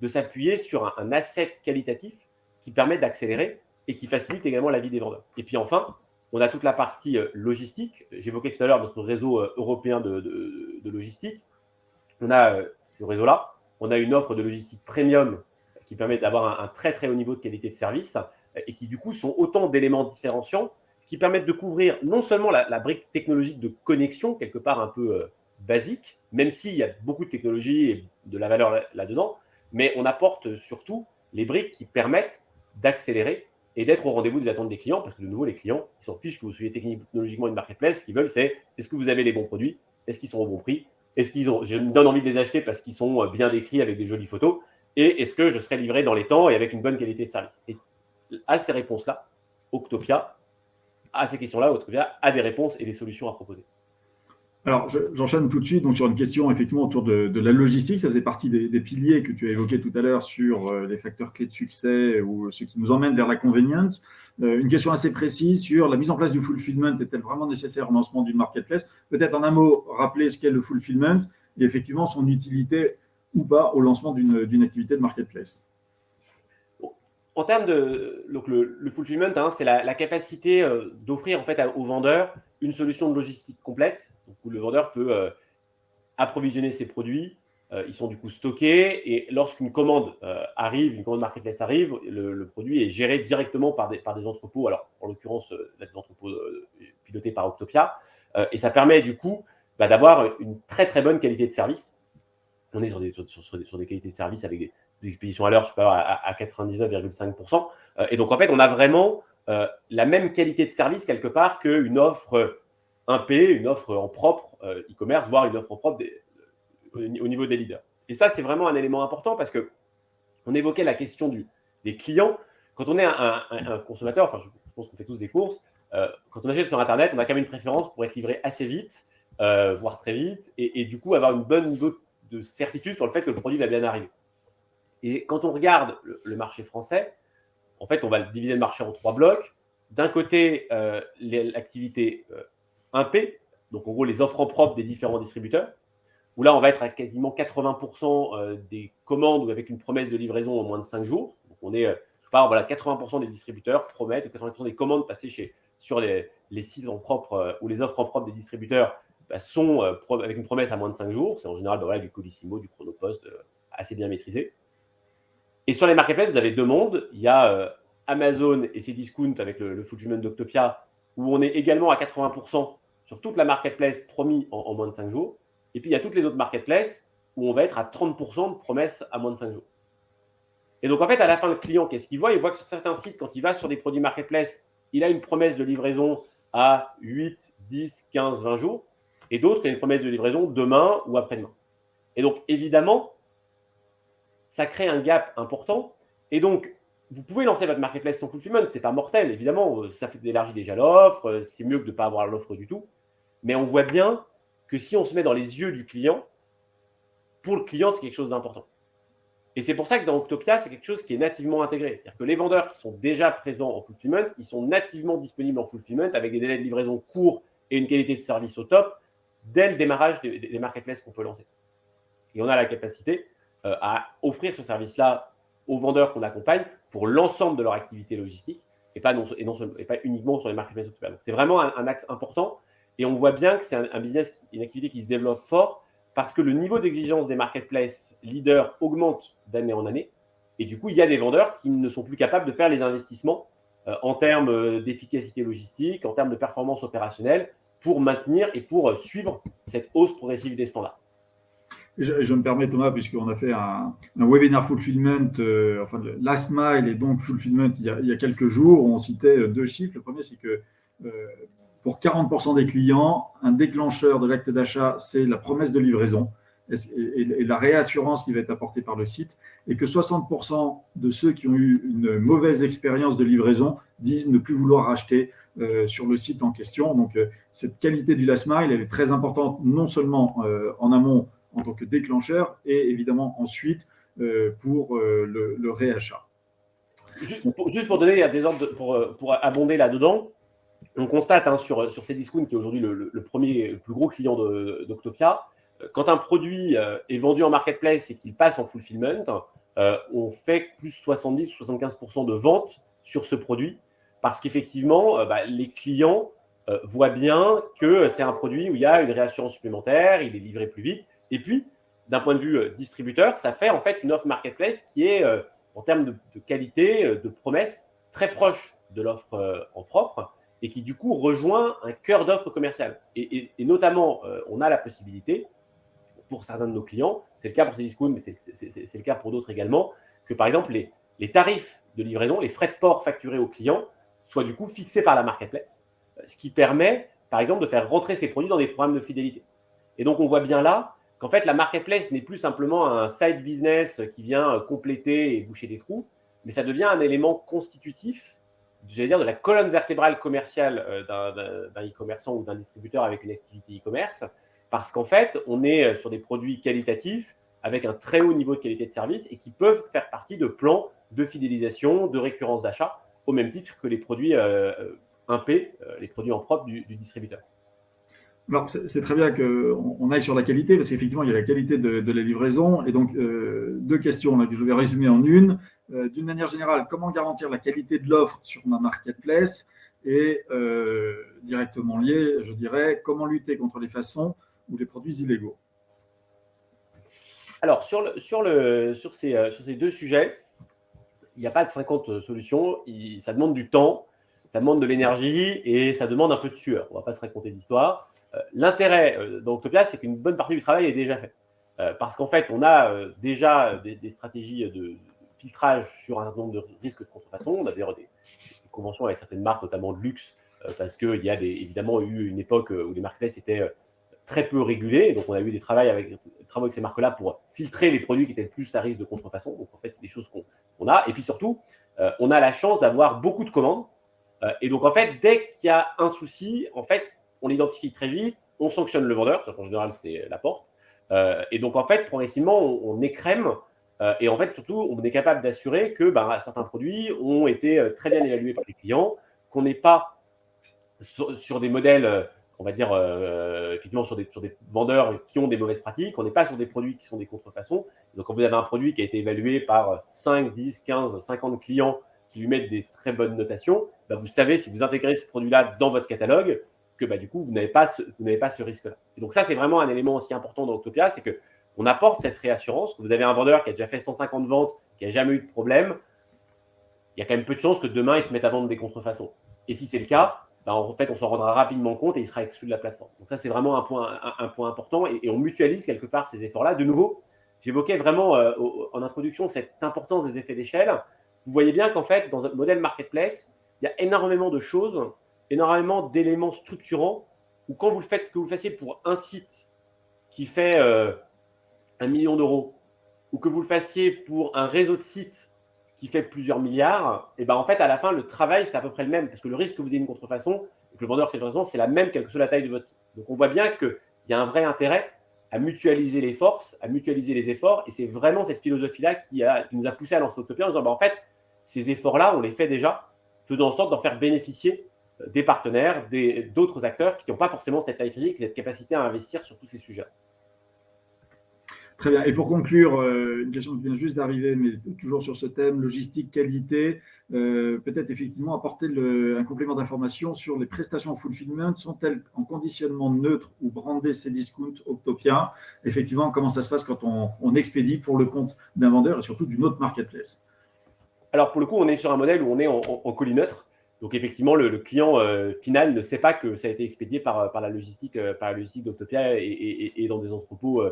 de s'appuyer sur un asset qualitatif qui permet d'accélérer et qui facilite également la vie des vendeurs. Et puis enfin, on a toute la partie logistique. J'évoquais tout à l'heure notre réseau européen de logistique. On a ce réseau-là. On a une offre de logistique premium qui permet d'avoir un très très haut niveau de qualité de service et qui du coup sont autant d'éléments différenciants qui permettent de couvrir non seulement la brique technologique de connexion, quelque part un peu basique, même s'il y a beaucoup de technologie et de la valeur là-dedans, mais on apporte surtout les briques qui permettent d'accélérer et d'être au rendez-vous des attentes des clients, parce que de nouveau, les clients, ils s'en fichent que vous soyez technologiquement une marketplace. Ce qu'ils veulent, c'est est-ce que vous avez les bons produits? Est-ce qu'ils sont au bon prix? Je me donne envie de les acheter parce qu'ils sont bien décrits avec des jolies photos? Et est-ce que je serai livré dans les temps et avec une bonne qualité de service? Et à ces réponses-là, Octopia, à ces questions-là, Octopia a des réponses et des solutions à proposer. Alors, j'enchaîne tout de suite donc, sur une question effectivement autour de la logistique. Ça faisait partie des piliers que tu as évoqués tout à l'heure sur les facteurs clés de succès ou ceux qui nous emmènent vers la convenience. Une question assez précise sur la mise en place du fulfillment. Est-elle vraiment nécessaire au lancement d'une marketplace? Peut-être en un mot, rappeler ce qu'est le fulfillment et effectivement son utilité ou pas au lancement d'une activité de marketplace. En termes donc le fulfillment, c'est la capacité d'offrir en fait aux vendeurs une solution de logistique complète, donc où le vendeur peut approvisionner ses produits, ils sont du coup stockés et lorsqu'une commande arrive, une commande marketplace arrive, le produit est géré directement par des entrepôts, alors en l'occurrence des entrepôts pilotés par Octopia, et ça permet du coup d'avoir une très très bonne qualité de service. On est sur des qualités de service avec des expéditions à l'heure supérieures à 99,5%. Et donc, en fait, on a vraiment la même qualité de service quelque part qu'une offre 1P, une offre en propre e-commerce, voire une offre en propre au niveau des leaders. Et ça, c'est vraiment un élément important parce qu'on évoquait la question des clients. Quand on est un consommateur, enfin, je pense qu'on fait tous des courses, quand on achète sur Internet, on a quand même une préférence pour être livré assez vite, voire très vite, et du coup avoir une bonne niveau de certitude sur le fait que le produit va bien arriver. Et quand on regarde le marché français, en fait, on va diviser le marché en 3 blocs. D'un côté, l'activité 1P, donc en gros les offres en propre des différents distributeurs, où là, on va être à quasiment 80% des commandes ou avec une promesse de livraison en moins de 5 jours. Donc, on est, voilà, 80% des distributeurs promettent, 80% des commandes passées sur les sites en propre ou les offres en propre des distributeurs sont avec une promesse à moins de 5 jours. C'est en général voilà, du Colissimo, du Chronopost, assez bien maîtrisé. Et sur les marketplaces, vous avez 2 mondes. Il y a Amazon et Cdiscount avec le fulfillment d'Octopia, où on est également à 80% sur toute la marketplace promis en moins de 5 jours. Et puis, il y a toutes les autres marketplaces où on va être à 30% de promesses à moins de 5 jours. Et donc, en fait, à la fin, le client, qu'est-ce qu'il voit? Il voit que sur certains sites, quand il va sur des produits marketplace, il a une promesse de livraison à 8, 10, 15, 20 jours. Et d'autres, il y a une promesse de livraison demain ou après-demain. Et donc, évidemment, ça crée un gap important. Et donc, vous pouvez lancer votre marketplace sans fulfillment. Ce n'est pas mortel, évidemment. Ça fait élargir déjà l'offre. C'est mieux que de ne pas avoir l'offre du tout. Mais on voit bien que si on se met dans les yeux du client, pour le client, c'est quelque chose d'important. Et c'est pour ça que dans Octopia, c'est quelque chose qui est nativement intégré. C'est-à-dire que les vendeurs qui sont déjà présents en fulfillment, ils sont nativement disponibles en fulfillment avec des délais de livraison courts et une qualité de service au top dès le démarrage des marketplaces qu'on peut lancer. Et on a la capacité à offrir ce service-là aux vendeurs qu'on accompagne pour l'ensemble de leur activité logistique et pas uniquement sur les marketplaces Octopia. Donc, c'est vraiment un axe important. Et on voit bien que c'est un business, une activité qui se développe fort parce que le niveau d'exigence des marketplaces leaders augmente d'année en année. Et du coup, il y a des vendeurs qui ne sont plus capables de faire les investissements en termes d'efficacité logistique, en termes de performance opérationnelle pour maintenir et pour suivre cette hausse progressive des standards. Je me permets, Thomas, puisqu'on a fait un webinaire fulfillment, enfin last mile et donc fulfillment il y a quelques jours, où on citait 2 chiffres. Le premier, c'est que pour 40% des clients, un déclencheur de l'acte d'achat, c'est la promesse de livraison et la réassurance qui va être apportée par le site, et que 60% de ceux qui ont eu une mauvaise expérience de livraison disent ne plus vouloir acheter sur le site en question. Donc, cette qualité du last mile, elle est très importante, non seulement en amont en tant que déclencheur, et évidemment ensuite pour le réachat. Juste pour donner des ordres, pour abonder là-dedans, on constate sur Cdiscount, qui est aujourd'hui le plus gros client d'Octopia, quand un produit est vendu en marketplace et qu'il passe en fulfillment, on fait plus 70-75% de ventes sur ce produit parce qu'effectivement, les clients voient bien que c'est un produit où il y a une réassurance supplémentaire, il est livré plus vite. Et puis, d'un point de vue distributeur, ça fait en fait une offre marketplace qui est, en termes de qualité, de promesse, très proche de l'offre en propre et qui du coup rejoint un cœur d'offre commerciale. Et notamment, on a la possibilité, pour certains de nos clients, c'est le cas pour Cdiscount, mais c'est le cas pour d'autres également, que par exemple les tarifs de livraison, les frais de port facturés aux clients soient du coup fixés par la marketplace, ce qui permet par exemple de faire rentrer ces produits dans des programmes de fidélité. Et donc on voit bien là qu'en fait la marketplace n'est plus simplement un side business qui vient compléter et boucher des trous, mais ça devient un élément constitutif, j'allais dire, de la colonne vertébrale commerciale d'un e-commerçant ou d'un distributeur avec une activité e-commerce, parce qu'en fait, on est sur des produits qualitatifs avec un très haut niveau de qualité de service et qui peuvent faire partie de plans de fidélisation, de récurrence d'achat, au même titre que les produits 1P, les produits en propre du distributeur. Alors, c'est très bien qu'on aille sur la qualité, parce qu'effectivement, il y a la qualité de la livraison. Et donc, 2 questions là, que je vais résumer en une. D'une manière générale, comment garantir la qualité de l'offre sur ma marketplace? Et directement lié, je dirais, comment lutter contre les façons ou les produits illégaux? Alors, sur ces 2 sujets, il n'y a pas de 50 solutions. Ça demande du temps, ça demande de l'énergie et ça demande un peu de sueur. On ne va pas se raconter d'histoire. L'intérêt d'Octopia, c'est qu'une bonne partie du travail est déjà fait. Parce qu'en fait, on a déjà des stratégies de filtrage sur un certain nombre de risques de contrefaçon. On a d'ailleurs des conventions avec certaines marques, notamment de luxe, parce qu'il y a évidemment eu une époque où les marketplaces étaient très peu régulés. Donc, on a eu des travaux avec ces marques-là pour filtrer les produits qui étaient le plus à risque de contrefaçon. Donc, en fait, c'est des choses qu'on a. Et puis surtout, on a la chance d'avoir beaucoup de commandes Et donc, en fait, dès qu'il y a un souci, en fait, on l'identifie très vite, on sanctionne le vendeur, en général, c'est la porte. Et donc, en fait, progressivement, on écrème. Et en fait, surtout, on est capable d'assurer que certains produits ont été très bien évalués par les clients, qu'on n'est pas sur des modèles, on va dire, effectivement, sur des vendeurs qui ont des mauvaises pratiques. On n'est pas sur des produits qui sont des contrefaçons. Donc, quand vous avez un produit qui a été évalué par 5, 10, 15, 50 clients qui lui mettent des très bonnes notations, vous savez, si vous intégrez ce produit-là dans votre catalogue, que du coup, vous n'avez pas ce risque-là. Et donc, ça, c'est vraiment un élément aussi important dans Octopia, c'est qu'on apporte cette réassurance. Vous avez un vendeur qui a déjà fait 150 ventes, qui n'a jamais eu de problème. Il y a quand même peu de chances que demain, il se mette à vendre des contrefaçons. Et si c'est le cas, en fait, on s'en rendra rapidement compte et il sera exclu de la plateforme. Donc ça, c'est vraiment un point important et on mutualise quelque part ces efforts-là. De nouveau, j'évoquais vraiment en introduction cette importance des effets d'échelle. Vous voyez bien qu'en fait, dans notre modèle marketplace, il y a énormément de choses, énormément d'éléments structurants où quand vous le fassiez pour un site qui fait 1 million d'euros ou que vous le fassiez pour un réseau de sites qui fait plusieurs milliards, et en fait, à la fin, le travail, c'est à peu près le même. Parce que le risque que vous ayez une contrefaçon et que le vendeur fait une contrefaçon, c'est la même, quelle que soit la taille de votre site. Donc, on voit bien qu'il y a un vrai intérêt à mutualiser les forces, à mutualiser les efforts. Et c'est vraiment cette philosophie-là qui nous a poussé à lancer Octopia en disant, en fait, ces efforts-là, on les fait déjà, faisant en sorte d'en faire bénéficier des partenaires, d'autres acteurs qui n'ont pas forcément cette taille critique, cette capacité à investir sur tous ces sujets. Très bien. Et pour conclure, une question qui vient juste d'arriver, mais toujours sur ce thème, logistique, qualité, peut-être effectivement apporter un complément d'information sur les prestations en fulfillment. Sont-elles en conditionnement neutre ou brandées Cdiscount, Octopia? Effectivement, comment ça se passe quand on expédie pour le compte d'un vendeur et surtout d'une autre marketplace? Alors, pour le coup, on est sur un modèle où on est en colis neutre. Donc, effectivement, le client final ne sait pas que ça a été expédié par la logistique d'Octopia et dans des entrepôts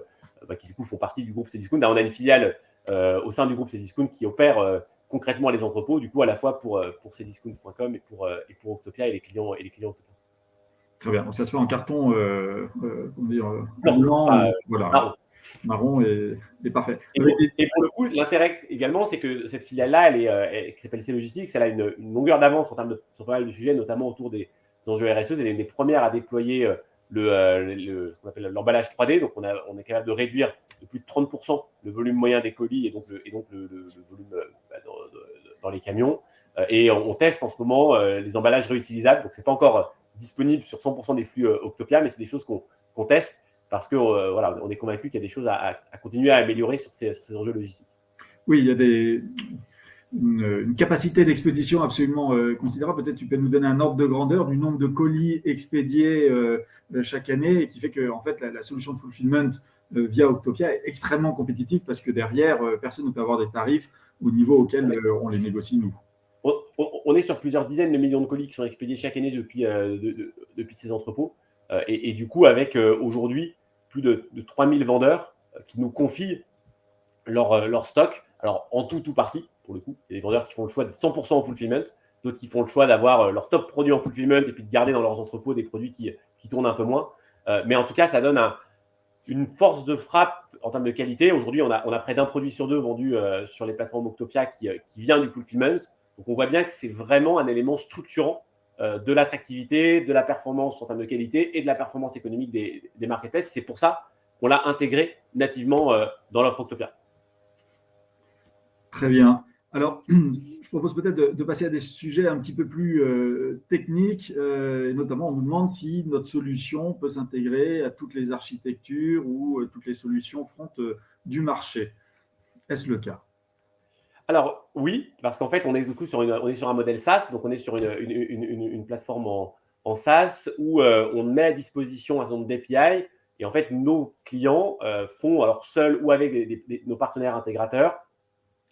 qui, du coup, font partie du groupe Cdiscount. On a une filiale au sein du groupe Cdiscount qui opère concrètement les entrepôts, du coup, à la fois pour cdiscount.com et pour Octopia et les clients Octopia. Très bien. Donc, ça se fait en carton blanc, voilà. Marron est parfait. Et pour le coup, l'intérêt également, c'est que cette filiale-là, qui s'appelle C-Logistics, elle a une longueur d'avance sur pas mal de sujets, notamment autour des enjeux RSE. Elle est une des premières à déployer ce qu'on appelle l'emballage 3D. Donc, on est capable de réduire de plus de 30% le volume moyen des colis et donc le volume dans les camions. Et on teste en ce moment les emballages réutilisables. Donc, ce n'est pas encore disponible sur 100% des flux Octopia, mais c'est des choses qu'on teste. Parce que on est convaincu qu'il y a des choses à continuer à améliorer sur ces enjeux logistiques. Oui, il y a une capacité d'expédition absolument considérable. Peut-être tu peux nous donner un ordre de grandeur du nombre de colis expédiés chaque année et qui fait que en fait, la solution de fulfillment via Octopia est extrêmement compétitive parce que derrière, personne ne peut avoir des tarifs au niveau auquel on les négocie nous. On est sur plusieurs dizaines de millions de colis qui sont expédiés chaque année depuis ces entrepôts. Et du coup, avec aujourd'hui plus de 3000 vendeurs qui nous confient leur stock. Alors, en tout partie, pour le coup. Il y a des vendeurs qui font le choix de 100% en fulfillment, d'autres qui font le choix d'avoir leur top produit en fulfillment et puis de garder dans leurs entrepôts des produits qui tournent un peu moins. Mais en tout cas, ça donne une force de frappe en termes de qualité. Aujourd'hui, on a près d'un produit sur deux vendu sur les plateformes Octopia qui vient du fulfillment. Donc, on voit bien que c'est vraiment un élément structurant de l'attractivité, de la performance en termes de qualité et de la performance économique des marketplaces. C'est pour ça qu'on l'a intégré nativement dans l'offre Octopia. Très bien. Alors, je propose peut-être de passer à des sujets un petit peu plus techniques. Et notamment, on nous demande si notre solution peut s'intégrer à toutes les architectures ou toutes les solutions front du marché. Est-ce le cas? Alors oui, parce qu'en fait, on est du coup sur un modèle SaaS, donc on est sur une plateforme en SaaS où on met à disposition un certain nombre d'API et en fait, nos clients font, alors seuls ou avec nos partenaires intégrateurs,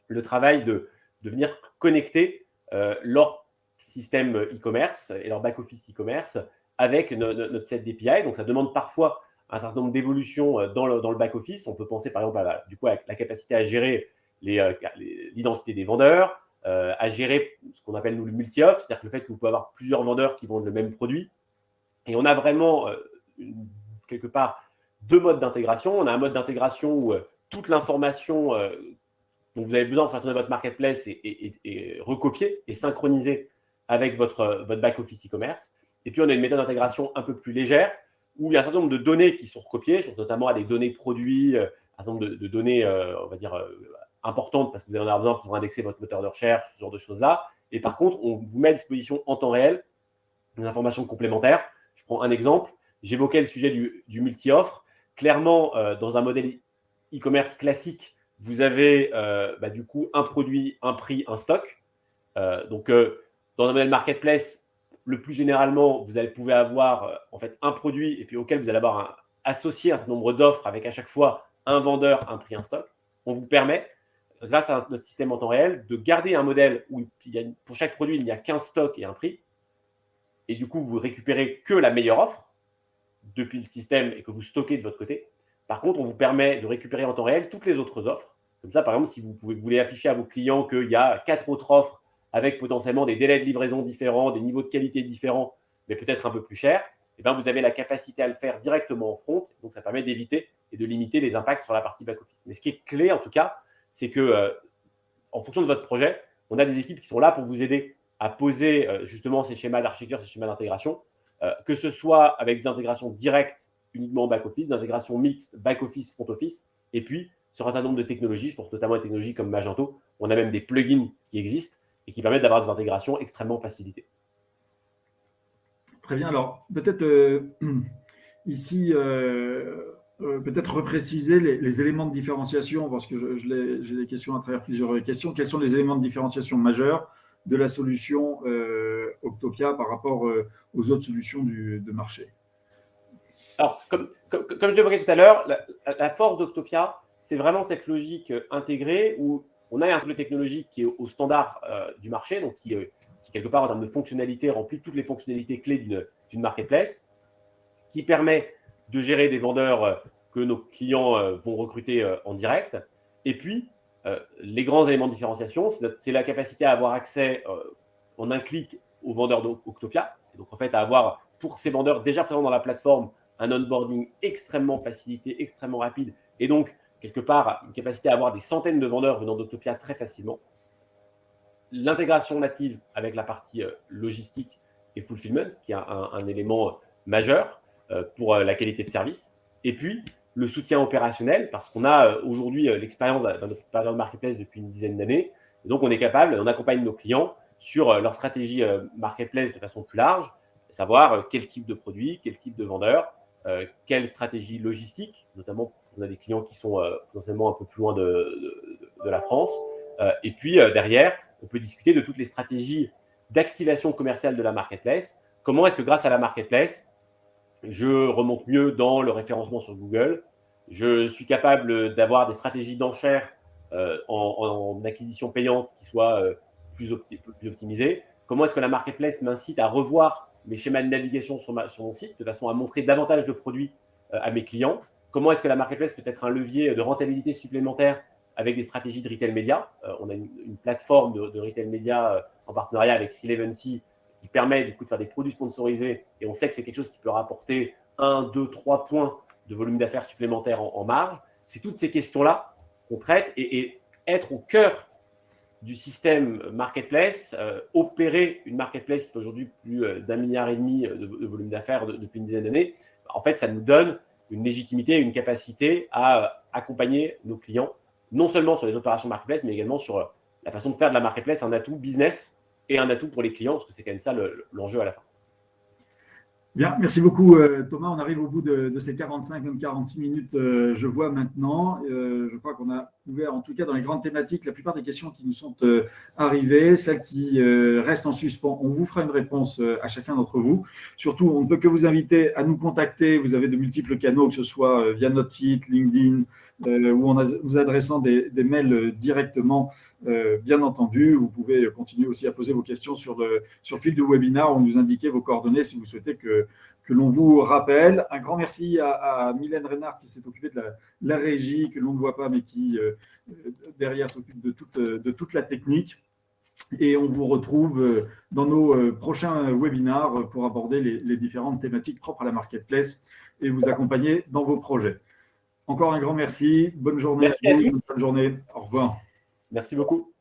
le travail de venir connecter leur système e-commerce et leur back-office e-commerce avec notre set d'API. Donc, ça demande parfois un certain nombre d'évolutions dans le back-office. On peut penser par exemple à la capacité à gérer l'identité des vendeurs, à gérer ce qu'on appelle nous le multi-off, c'est-à-dire que le fait que vous pouvez avoir plusieurs vendeurs qui vendent le même produit. Et on a vraiment quelque part deux modes d'intégration. On a un mode d'intégration où toute l'information dont vous avez besoin pour faire tourner votre marketplace est recopiée et synchronisée avec votre back-office e-commerce. Et puis, on a une méthode d'intégration un peu plus légère où il y a un certain nombre de données qui sont recopiées, je pense notamment à des données produits, un certain nombre de données, on va dire, importantes parce que vous allez en avoir besoin pour indexer votre moteur de recherche, ce genre de choses-là. Et par contre, on vous met à disposition en temps réel des informations complémentaires. Je prends un exemple. J'évoquais le sujet du multi-offre. Clairement, dans un modèle e-commerce classique, vous avez du coup un produit, un prix, un stock. Donc, dans un modèle marketplace, le plus généralement, vous pouvez avoir en fait un produit et puis auquel vous allez avoir associé un certain nombre d'offres avec à chaque fois un vendeur, un prix, un stock. On vous permet, grâce à notre système en temps réel, de garder un modèle où pour chaque produit, il n'y a qu'un stock et un prix. Et du coup, vous récupérez que la meilleure offre depuis le système et que vous stockez de votre côté. Par contre, on vous permet de récupérer en temps réel toutes les autres offres. Comme ça, par exemple, si vous voulez afficher à vos clients qu'il y a 4 autres offres avec potentiellement des délais de livraison différents, des niveaux de qualité différents, mais peut-être un peu plus chers, eh bien, vous avez la capacité à le faire directement en front. Donc, ça permet d'éviter et de limiter les impacts sur la partie back-office. Mais ce qui est clé, en tout cas, c'est que, en fonction de votre projet, on a des équipes qui sont là pour vous aider à poser justement ces schémas d'architecture, ces schémas d'intégration, que ce soit avec des intégrations directes uniquement en back-office, des intégrations mixtes back-office, front-office, et puis sur un certain nombre de technologies, je pense notamment à des technologies comme Magento, on a même des plugins qui existent et qui permettent d'avoir des intégrations extrêmement facilitées. Très bien. Alors, peut-être ici, peut-être repréciser les éléments de différenciation, parce que j'ai des questions à travers plusieurs questions. Quels sont les éléments de différenciation majeurs de la solution Octopia par rapport aux autres solutions de marché? Alors, comme je l'évoquais tout à l'heure, la force d'Octopia, c'est vraiment cette logique intégrée où on a un ensemble de technologies qui est au standard du marché, donc qui quelque part, en termes de fonctionnalité, remplit toutes les fonctionnalités clés d'une marketplace, qui permet de gérer des vendeurs que nos clients vont recruter en direct. Et puis, les grands éléments de différenciation, c'est la capacité à avoir accès en un clic aux vendeurs d'Octopia. Donc, en fait, à avoir pour ces vendeurs déjà présents dans la plateforme un onboarding extrêmement facilité, extrêmement rapide, et donc, quelque part, une capacité à avoir des centaines de vendeurs venant d'Octopia très facilement. L'intégration native avec la partie logistique et fulfillment, qui est un élément majeur pour la qualité de service. Et puis, le soutien opérationnel, parce qu'on a aujourd'hui l'expérience dans notre période de marketplace depuis une dizaine d'années. Et donc, on est capable, on accompagne nos clients sur leur stratégie marketplace de façon plus large, savoir quel type de produit, quel type de vendeur, quelle stratégie logistique, notamment on a des clients qui sont potentiellement un peu plus loin de la France. Et puis, derrière, on peut discuter de toutes les stratégies d'activation commerciale de la marketplace. Comment est-ce que grâce à la marketplace, je remonte mieux dans le référencement sur Google, je suis capable d'avoir des stratégies d'enchères en acquisition payante qui soient plus optimisées. Comment est-ce que la marketplace m'incite à revoir mes schémas de navigation sur mon site de façon à montrer davantage de produits à mes clients? Comment est-ce que la marketplace peut être un levier de rentabilité supplémentaire avec des stratégies de retail média? On a une plateforme de retail média en partenariat avec Relevancy qui permet du coup de faire des produits sponsorisés, et on sait que c'est quelque chose qui peut rapporter 1, 2, 3 points de volume d'affaires supplémentaires en marge. C'est toutes ces questions-là qu'on traite et être au cœur du système marketplace, opérer une marketplace qui fait aujourd'hui plus d'1,5 milliard de volume d'affaires depuis une dizaine d'années. En fait, ça nous donne une légitimité, une capacité à accompagner nos clients, non seulement sur les opérations marketplace, mais également sur la façon de faire de la marketplace un atout business et un atout pour les clients, parce que c'est quand même ça l'enjeu à la fin. Bien, merci beaucoup Thomas. On arrive au bout de ces 45, même 46 minutes, je vois maintenant. Je crois qu'on a ouvert, en tout cas dans les grandes thématiques, la plupart des questions qui nous sont arrivées, celles qui restent en suspens. On vous fera une réponse à chacun d'entre vous. Surtout, on ne peut que vous inviter à nous contacter. Vous avez de multiples canaux, que ce soit via notre site, LinkedIn, ou en vous adressant des mails directement, bien entendu. Vous pouvez continuer aussi à poser vos questions sur le fil du webinaire ou nous indiquer vos coordonnées si vous souhaitez que l'on vous rappelle. Un grand merci à Mylène Reynard qui s'est occupée de la régie, que l'on ne voit pas, mais qui, derrière, s'occupe de toute la technique. Et on vous retrouve dans nos prochains webinaires pour aborder les différentes thématiques propres à la marketplace et vous accompagner dans vos projets. Encore un grand merci. Bonne journée à tous. Bonne journée. Au revoir. Merci beaucoup.